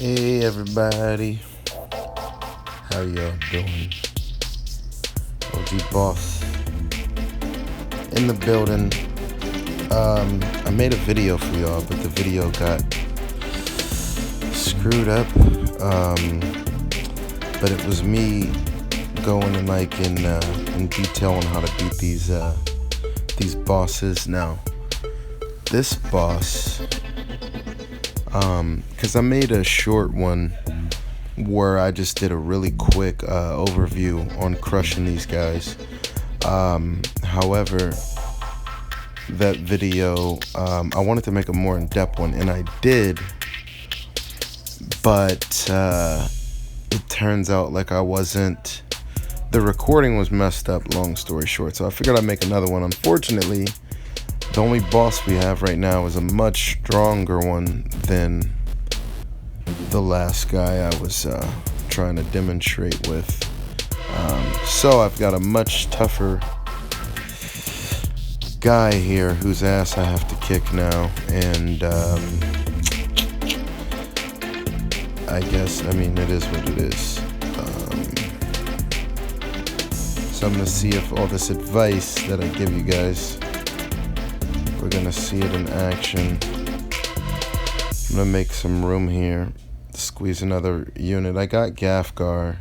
Hey everybody, how y'all doing? OG Boss in the building. I made a video for y'all, but the video got screwed up. But it was me going in detail on how to beat these bosses. Now, this boss, because I made a short one where I just did a really quick overview on crushing these guys. However, that video, I wanted to make a more in-depth one, and I did, but it turns out like the recording was messed up, long story short, so I figured I'd make another one. Unfortunately, the only boss we have right now is a much stronger one than the last guy I was trying to demonstrate with. So I've got a much tougher guy here whose ass I have to kick now, and it is what it is. So I'm gonna see if all this advice that I give you guys, we're gonna see it in action. I'm gonna make some room here, squeeze another unit. I got Gafgar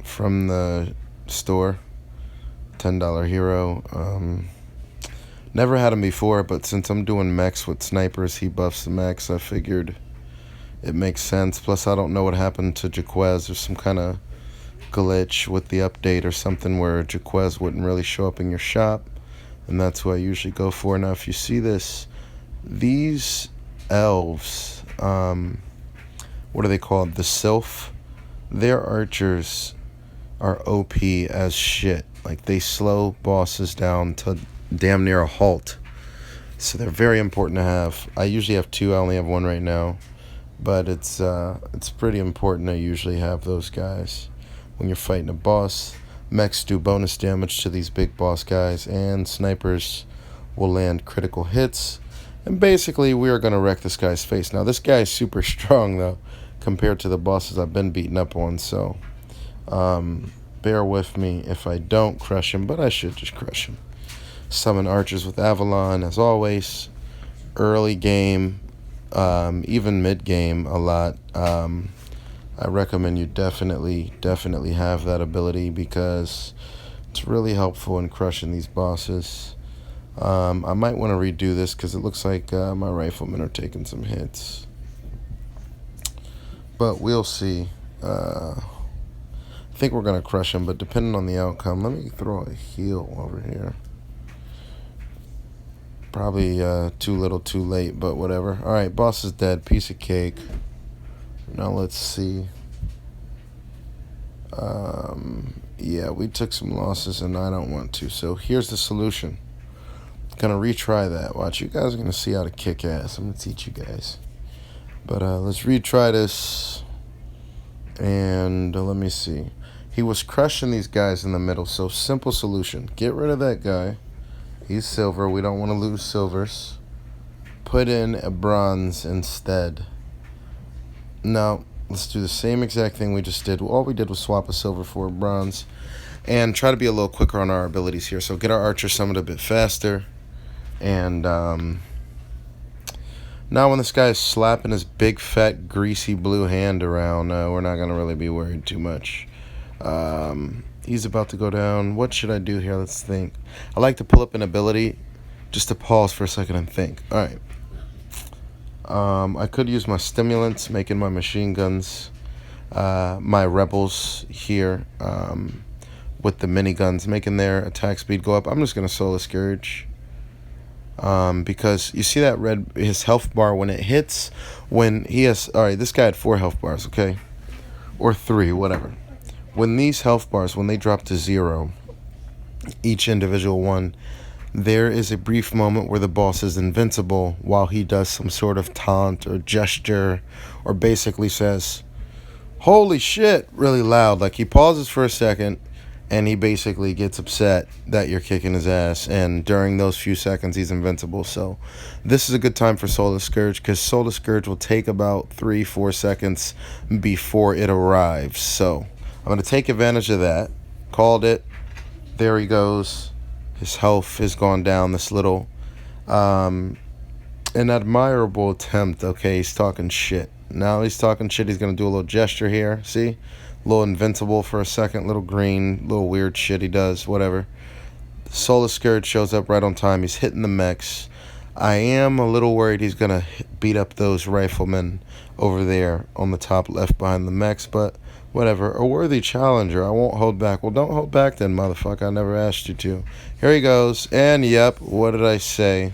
from the store, $10 hero. Never had him before, but since I'm doing mechs with snipers, he buffs the mechs. I figured it makes sense. Plus, I don't know what happened to Jaquez. There's some kind of glitch with the update or something where Jaquez wouldn't really show up in your shop, and that's who I usually go for. Now, if you see this, these elves, what are they called? The Sylph. Their archers are OP as shit. Like, they slow bosses down to damn near a halt. So they're very important to have. I usually have two. I only have one right now, but it's pretty important to usually have those guys when you're fighting a boss. Mechs do bonus damage to these big boss guys, and snipers will land critical hits. And basically, we are going to wreck this guy's face. Now, this guy is super strong, though, compared to the bosses I've been beating up on. So, bear with me if I don't crush him, but I should just crush him. Summon archers with Avalon, as always. Early game, even mid-game a lot. I recommend you definitely have that ability because it's really helpful in crushing these bosses. I might want to redo this because it looks like my riflemen are taking some hits. But we'll see. I think we're going to crush them, but depending on the outcome, let me throw a heal over here. Probably too little too late, but whatever. Alright, boss is dead. Piece of cake. Now let's see. Yeah, we took some losses and I don't want to. So here's the solution. Gonna retry that. Watch, you guys are gonna see how to kick ass. I'm gonna teach you guys. But let's retry this. And let me see. He was crushing these guys in the middle. So simple solution. Get rid of that guy. He's silver. We don't want to lose silvers. Put in a bronze instead. Now, let's do the same exact thing we just did. All we did was swap a silver for a bronze. And try to be a little quicker on our abilities here. So get our archer summoned a bit faster. And now when this guy is slapping his big, fat, greasy blue hand around, we're not going to really be worried too much. He's about to go down. What should I do here? Let's think. I like to pull up an ability just to pause for a second and think. All right. I could use my stimulants, making my machine guns, my rebels here with the miniguns, making their attack speed go up. I'm just going to Solar Scourge. Because you see that his health bar when it hits, when he has, alright, this guy had 4 health bars, okay? Or 3, whatever. When these health bars, when they drop to 0, each individual one, there is a brief moment where the boss is invincible while he does some sort of taunt or gesture or basically says, "Holy shit," really loud. Like he pauses for a second and he basically gets upset that you're kicking his ass, and during those few seconds he's invincible. So this is a good time for Soulless Scourge, because Soulless Scourge will take about 3-4 seconds before it arrives. So I'm going to take advantage of that. Called it. There he goes. His health has gone down. This little an admirable attempt. Okay, he's talking shit. Now he's talking shit. He's going to do a little gesture here. See? A little invincible for a second, little green, little weird shit he does, whatever. Soulless Scourge shows up right on time. He's hitting the mechs. I am a little worried he's going to beat up those riflemen over there on the top left behind the mechs, but whatever. A worthy challenger. I won't hold back. Well, don't hold back then, motherfucker. I never asked you to. Here he goes. And, yep, what did I say?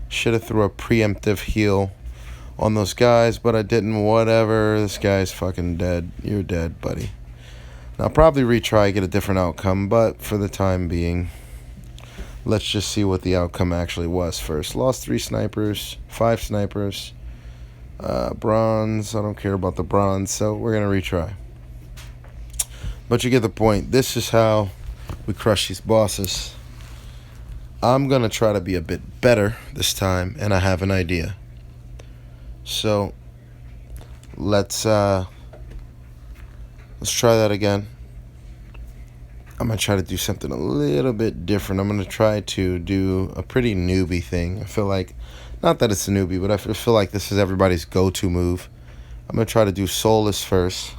Should have threw a preemptive heal on those guys, but I didn't. Whatever. This guy's fucking dead. You're dead, buddy. Now, I'll probably retry, get a different outcome, but for the time being, let's just see what the outcome actually was first. Lost 3 snipers, 5 snipers, bronze. I don't care about the bronze, so we're going to retry. But you get the point. This is how we crush these bosses. I'm going to try to be a bit better this time, and I have an idea. So let's try that again. I'm going to try to do something a little bit different. I'm going to try to do a pretty newbie thing. I feel like, not that it's a newbie, but I feel like this is everybody's go-to move. I'm going to try to do Soulless first.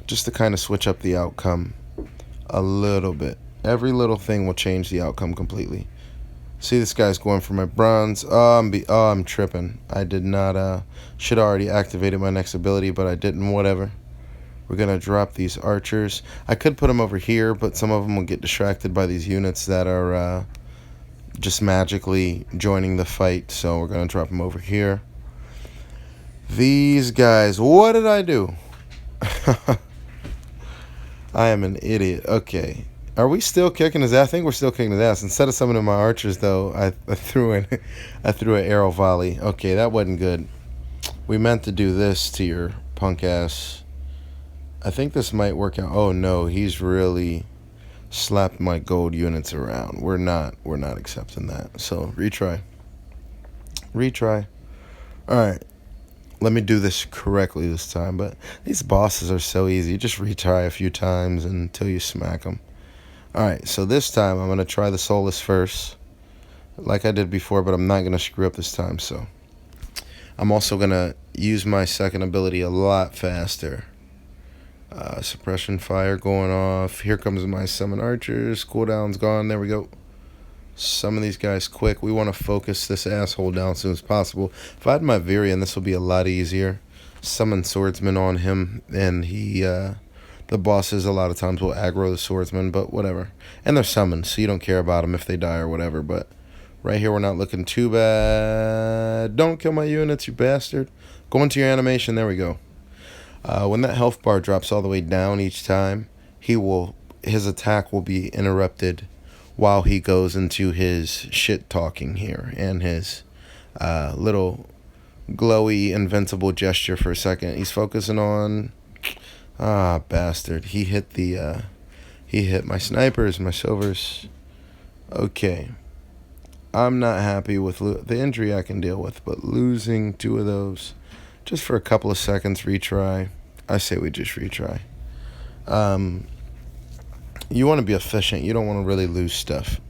Just to kind of switch up the outcome a little bit. Every little thing will change the outcome completely. See, this guy's going for my bronze. I'm tripping. I did not, should have already activated my next ability, but I didn't. Whatever. We're going to drop these archers. I could put them over here, but some of them will get distracted by these units that are just magically joining the fight. So we're going to drop them over here. These guys. What did I do? I am an idiot. Okay. Are we still kicking his ass? I think we're still kicking his ass. Instead of summoning my archers, though, I threw an arrow volley. Okay, that wasn't good. We meant to do this to your punk ass. I think this might work out. Oh no, he's really slapped my gold units around. We're not accepting that. So retry. All right. Let me do this correctly this time. But these bosses are so easy. You just retry a few times until you smack them. Alright, so this time I'm going to try the Soulless first, like I did before, but I'm not going to screw up this time, so. I'm also going to use my second ability a lot faster. Suppression fire going off. Here comes my summon archers. Cooldown's gone. There we go. Summon these guys quick. We want to focus this asshole down as soon as possible. If I had my Virion, this will be a lot easier. Summon swordsman on him, and the bosses a lot of times will aggro the swordsman, but whatever. And they're summoned, so you don't care about them if they die or whatever. But right here, we're not looking too bad. Don't kill my units, you bastard. Go into your animation. There we go. When that health bar drops all the way down each time, his attack will be interrupted while he goes into his shit talking here and his little glowy invincible gesture for a second. He's focusing on... Ah, bastard. He hit my snipers, my silvers. Okay. I'm not happy with the injury I can deal with, but losing 2 of those just for a couple of seconds, retry. I say we just retry. You want to be efficient. You don't want to really lose stuff.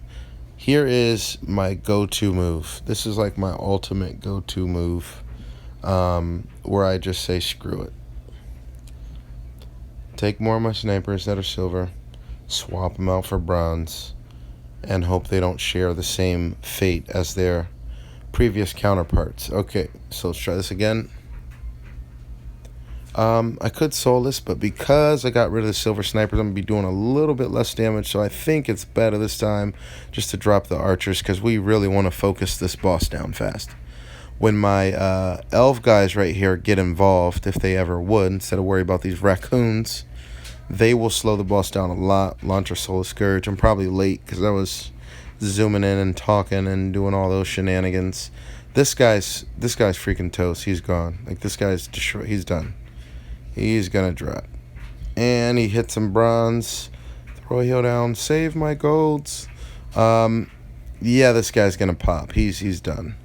Here is my go-to move. This is like my ultimate go-to move, where I just say screw it. Take more of my snipers that are silver, swap them out for bronze, and hope they don't share the same fate as their previous counterparts. Okay, so let's try this again. I could Soulless, but because I got rid of the silver snipers, I'm going to be doing a little bit less damage, so I think it's better this time just to drop the archers, because we really want to focus this boss down fast. When my elf guys right here get involved, if they ever would, instead of worry about these raccoons, they will slow the boss down a lot. Launch our Soulless Scourge. I'm probably late because I was zooming in and talking and doing all those shenanigans. This guy's freaking toast. He's gone. Like, this guy's destroyed. He's done. He's gonna drop. And he hit some bronze. Throw a heal down. Save my golds. Yeah, this guy's going to pop. He's done.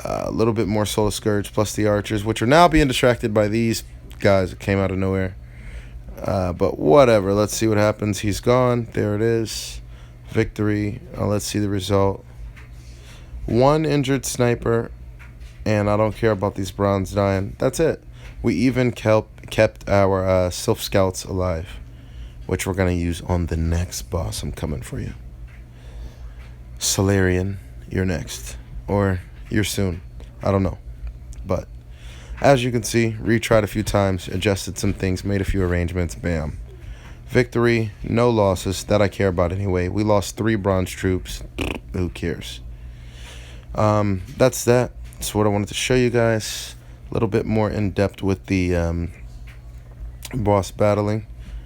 A little bit more Soul Scourge plus the archers, which are now being distracted by these guys that came out of nowhere. But whatever. Let's see what happens. He's gone. There it is. Victory. Let's see the result. 1 injured sniper. And I don't care about these bronze dying. That's it. We even kept our Sylph Scouts alive, which we're going to use on the next boss. I'm coming for you. Solarian, you're next. Or you're soon. I don't know. But as you can see, retried a few times, adjusted some things, made a few arrangements. Bam. Victory, no losses. That I care about anyway. We lost 3 bronze troops. Who cares? That's that. That's what I wanted to show you guys. A little bit more in depth with the boss battling.